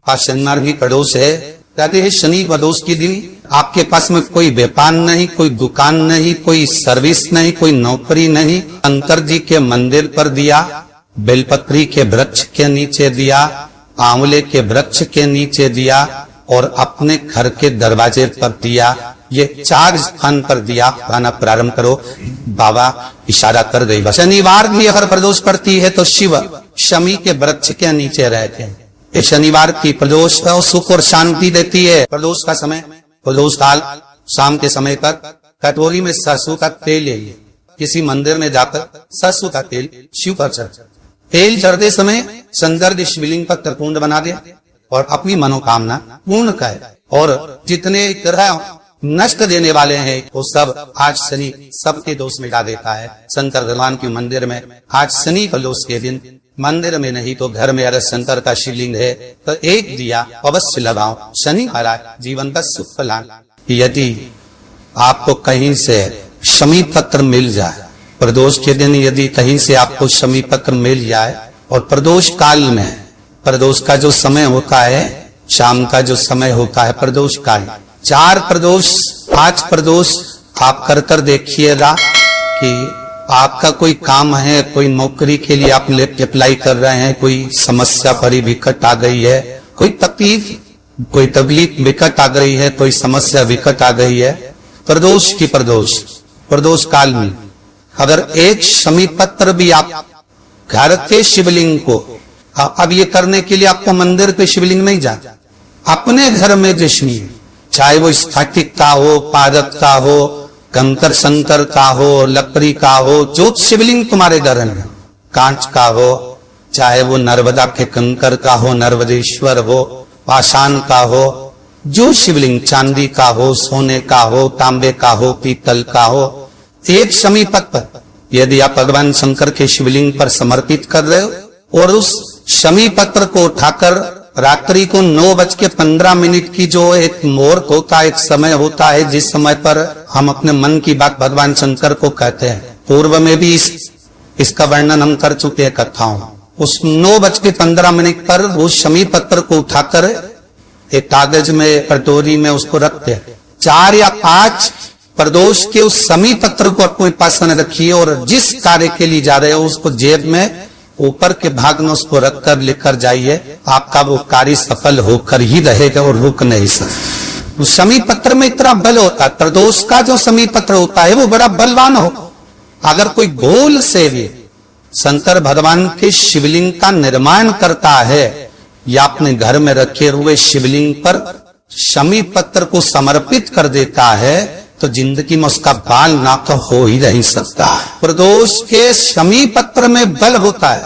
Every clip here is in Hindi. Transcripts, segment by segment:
शनिवार भी प्रदोष है। कहते हैं शनि प्रदोष के दिन आपके पास में कोई व्यापार नहीं, कोई दुकान नहीं, कोई सर्विस नहीं, कोई नौकरी नहीं। शंकर जी के मंदिर पर दिया, बेलपत्री के वृक्ष के नीचे दिया, आंवले के वृक्ष के नीचे दिया और अपने घर के दरवाजे पर दिया। ये 4 स्थान पर दिया खाना प्रारंभ करो। बाबा इशारा कर गई। शनिवार भी अगर प्रदोष पड़ती है तो शिव शमी के वृक्ष के नीचे रहते हैं। ये शनिवार की प्रदोष सुख और शांति देती है। प्रदोष का समय, प्रदोष काल शाम के समय पर कटोरी में सरसों का तेल ले लिया, किसी मंदिर में जाकर सरसों का तेल शिव पर चढ़, तेल चढ़ते समय शंकर शिवलिंग पर त्रिपुंड बना दिया और अपनी मनोकामना पूर्ण करे। और जितने ग्रह नष्ट देने वाले हैं वो सब आज शनि सबके दोष मिटा देता है। शंकर भगवान के मंदिर में आज शनि प्रदोष के दिन मंदिर में नहीं तो घर में अगर शंकर का शिवलिंग है तो एक दिया अवश्य लगाओ। शनि महाराज जीवन का सुख लान। यदि आपको कहीं से शमी पत्र मिल जाए, प्रदोष के दिन यदि कहीं से आपको शमी पत्र मिल जाए और प्रदोष काल में, प्रदोष का जो समय होता है शाम का जो समय होता है प्रदोष काल, 4 प्रदोष 5 प्रदोष आप कर कर देखिएगा कि आपका कोई काम है, कोई नौकरी के लिए आप अप्लाई कर रहे हैं, कोई समस्या बड़ी विकट आ गई है, कोई तकलीफ विकट आ गई है, कोई समस्या विकट आ गई है, प्रदोष की प्रदोष काल में अगर एक शमी पत्र भी आप घर के शिवलिंग को, अब ये करने के लिए आपको मंदिर पे शिवलिंग नहीं जाना, अपने घर में जो शिवलिंग, चाहे वो स्फटिक का हो, पारद का हो, कंकर शंकर का हो, लकड़ी का हो, जो शिवलिंग तुम्हारे घर में, कांच का हो, चाहे वो नर्मदा के कंकर का हो, नर्मदेश्वर हो, पाषाण का हो, जो शिवलिंग चांदी का हो, सोने का हो, तांबे का हो, पीतल का हो, एक शमी पत्र यदि आप भगवान शंकर के शिवलिंग पर समर्पित कर रहे हो और उस शमी पत्र को उठाकर रात्रि को 9:15 की जो एक मुहूर्त होता है, एक समय होता है जिस समय पर हम अपने मन की बात भगवान शंकर को कहते हैं, पूर्व में भी इसका वर्णन हम कर चुके हैं कथाओं। उस 9:15 पर वो शमी पत्र को उठाकर एक कागज में, कटोरी में उसको रखते हैं। 4 या 5 प्रदोष के उस शमी पत्र को अपने पास में रखिए और जिस कार्य के लिए जा रहे हो उसको जेब में ऊपर के भाग में उसको रखकर लेकर जाइए। आपका वो कार्य सफल होकर ही रहेगा और रुक नहीं सकता। शमी पत्र में इतना बल होता है, प्रदोष का जो शमी पत्र होता है वो बड़ा बलवान हो। अगर कोई गोल से भी शंकर भगवान के शिवलिंग का निर्माण करता है या अपने घर में रखे हुए शिवलिंग पर शमी पत्र को समर्पित कर देता है तो जिंदगी में उसका बाल ना तो हो ही नहीं सकता। प्रदोष के शमी पत्र में बल होता है।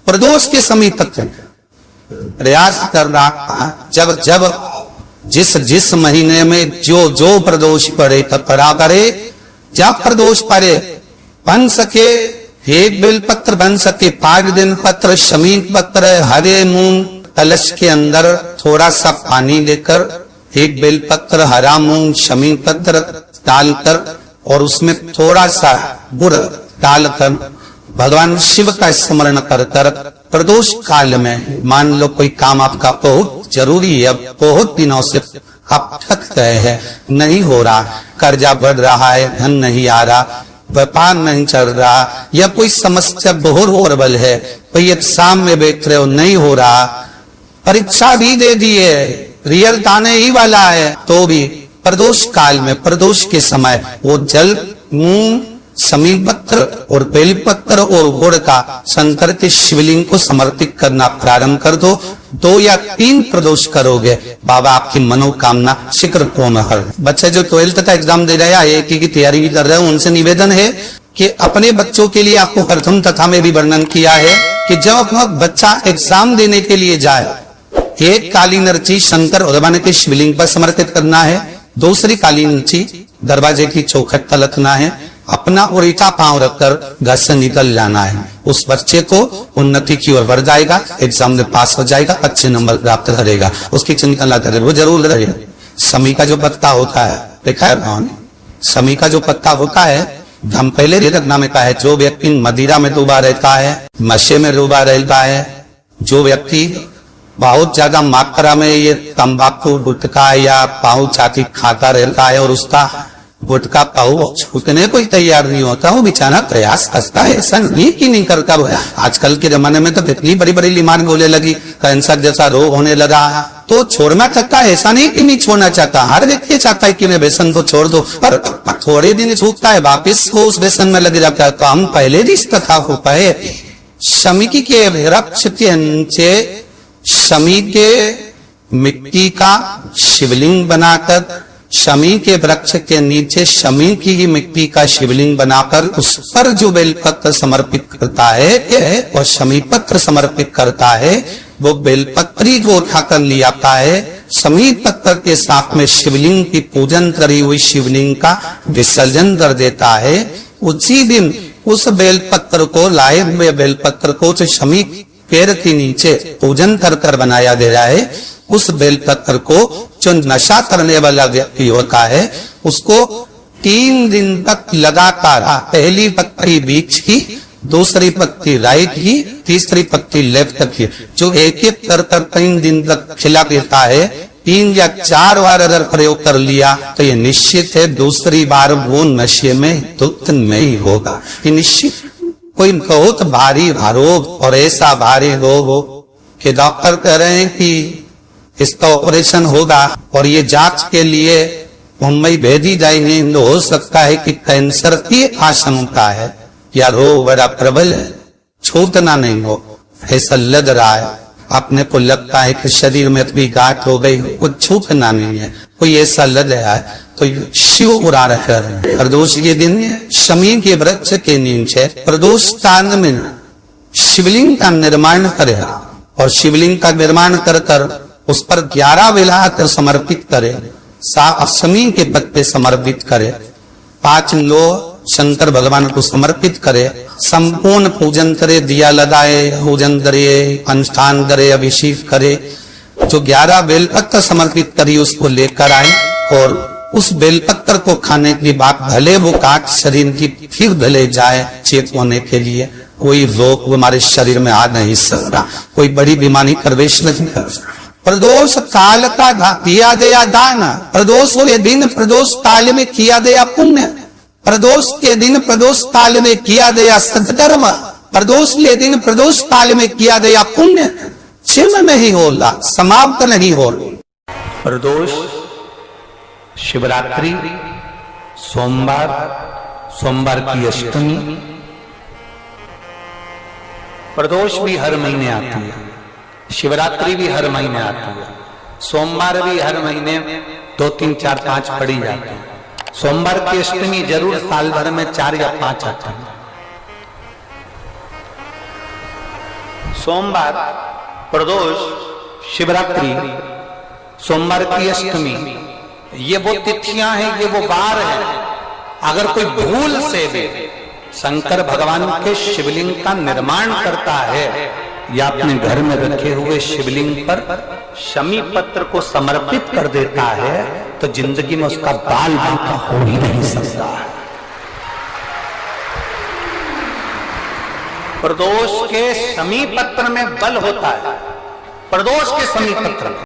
प्रदोष के शमी पत्र प्रयास करना, जब जिस महीने में जो प्रदोष पड़े तब पड़ा करे, जब प्रदोष पड़े बन सके 1 बेल पत्र, बन सके 5 दिन पत्र, शमी पत्र, हरे मूंग कलश के अंदर थोड़ा सा पानी लेकर 1 बेल पत्र, हरा मूंग, शमी पत्र डालकर और उसमें थोड़ा सा गुड़ डालकर भगवान शिव का स्मरण कर कर प्रदोष काल में, मान लो कोई काम आपका बहुत जरूरी है, बहुत दिनों से आप थक गए हैं, नहीं हो रहा, कर्जा बढ़ रहा है, धन नहीं आ रहा, व्यापार नहीं चल रहा, या कोई समस्या बहुत होरबल है, कोई एग्जाम में बैठ रहे हो नहीं हो रहा, परीक्षा भी दे दी है, रिजल्ट आने ही वाला है, तो भी प्रदोष काल में, प्रदोष के समय वो जल, मूंग, शमी पत्र और बेलपत्र और गुड़ का शंकर के शिवलिंग को समर्पित करना प्रारंभ कर दो। 2 या 3 प्रदोष करोगे, बाबा आपकी मनोकामना शीघ्र पूर्ण कर। बच्चे जो 12th का एग्जाम दे रहे हैं, IIT की तैयारी भी कर रहे हैं, उनसे निवेदन है कि अपने बच्चों के लिए, आपको प्रथम कथा में भी वर्णन किया है कि जब अपना बच्चा एग्जाम देने के लिए जाए, एक काली नरची शंकर भगवान के शिवलिंग पर समर्पित करना है, दूसरी काली नरची दरवाजे की चौखट पर रखना है, अपना उल्टा पांव रखकर घर से निकल जाना है। उस बच्चे को उन्नति की ओर बढ़ जाएगा, एग्जाम में पास हो जाएगा, अच्छे नंबर प्राप्त करेगा, उसकी चिंता न करे, वो जरूर रहेगा। शमी का जो पत्ता होता है, देखा है, शमी का जो पत्ता होता है, हम पहले रखना में कहा है, जो व्यक्ति मदिरा में डूबा रहता है, नशे में डूबा रहता है, जो व्यक्ति बहुत ज्यादा मात्रा में ये तंबाकू गुटखा या पाऊ चाटी खाता रहता है और उसका गुटखा पाऊ छूटने को ही तैयार नहीं होता, वो बेचारा प्रयास करता है, ऐसा नहीं कि नहीं करता। आजकल के जमाने में तो इतनी बड़ी बड़ी बीमारी होने लगी, कैंसर जैसा रोग होने लगा, तो छोड़ना चाहता है, ऐसा नहीं कि नहीं छोड़ना चाहता। हर व्यक्ति चाहता है कि मैं व्यसन को छोड़ दो, पर थोड़े दिन छूटता है, वापिस वो उस व्यसन में लग जाता है। तो हम पहले भी इस कथा को कहे, शमी के वृक्ष के नीचे शमी के मिट्टी का शिवलिंग बनाकर, शमी के वृक्ष के नीचे शमी की ही मिट्टी का शिवलिंग बनाकर उस पर जो बेलपत्र समर्पित करता है और शमी पत्र समर्पित करता है, वो बेलपत्री को उठाकर ले आता है, शमी पत्र के साथ में शिवलिंग की पूजन करी हुई शिवलिंग का विसर्जन कर देता है। उसी दिन उस बेलपत्र को, लाए हुए बेलपत्र को शमी पेड़ के नीचे पूजन कर बनाया गया है, उस बेलपत्र को जो नशा करने वाला व्यक्ति होता है उसको 3 दिन तक लगातार, पहली पत्ती बीच की, दूसरी पत्ती राइट की, तीसरी पत्ती लेफ्ट की, जो एक एक कर 3 दिन तक खिला देता है, 3 या 4 बार अगर प्रयोग कर लिया तो ये निश्चित है दूसरी बार वो नशे में धुत नहीं होगा। ये निश्चित। कोई बहुत भारी रोग और ऐसा भारी रोग हो कि डॉक्टर कह रहे हैं कि इसका ऑपरेशन होगा और ये जांच के लिए मुंबई भेजी जाएंगे, तो हो सकता है कि कैंसर की आशंका है या रोग बड़ा प्रबल है, छूटना नहीं हो, ऐसा लग रहा है। अपने को लगता है कि शरीर में भी गांठ हो गई, कुछ छूटना नहीं है, कोई ऐसा लग रहा है, तो शिव उड़ा रहे हैं। प्रदोष के दिन शमी के वृक्ष के नीचे प्रदोष स्थान में शिवलिंग का निर्माण करे और शिवलिंग का निर्माण कर उस पर 11 बेलपत्र समर्पित करे, शमी के पत्ते समर्पित करे, 5 लोह शंकर भगवान को समर्पित करे, संपूर्ण पूजन करे, दिया लगाए, पूजन करे, अनुष्ठान करे, अभिषेक करे, जो 11 बेलपत्र समर्पित करी उसको लेकर आए और उस बेलपत्र को खाने के बाद भले वो काट शरीर की फिर भले जाए चेक होने के लिए, कोई रोग हमारे शरीर में आ नहीं सकता, कोई बड़ी बीमारी प्रवेश नहीं कर सकता। प्रदोष काल का किया गया दान, प्रदोष के दिन प्रदोष काल में किया गया पुण्य, प्रदोष के दिन प्रदोष काल में किया गया सत्कर्म, प्रदोष के दिन प्रदोष काल में किया गया पुण्य क्षीण नहीं होला, समाप्त नहीं हो। प्रदोष शिवरात्रि, सोमवार की अष्टमी, प्रदोष भी हर महीने आती है, शिवरात्रि भी हर महीने आती है, सोमवार भी हर महीने 2, 3, 4, 5 पड़ी जाती है। सोमवार की अष्टमी जरूर साल भर में 4 या 5 आती है। सोमवार, प्रदोष, शिवरात्रि, सोमवार की अष्टमी, ये वो तिथियां हैं, ये वो वार है। अगर कोई भूल से भी शंकर भगवान के शिवलिंग का निर्माण करता है या अपने घर में रखे हुए शिवलिंग पर शमी पत्र को समर्पित कर देता है तो जिंदगी में उसका बाल बांका हो ही नहीं सकता है। प्रदोष के शमी पत्र में बल होता है, प्रदोष के शमी पत्र में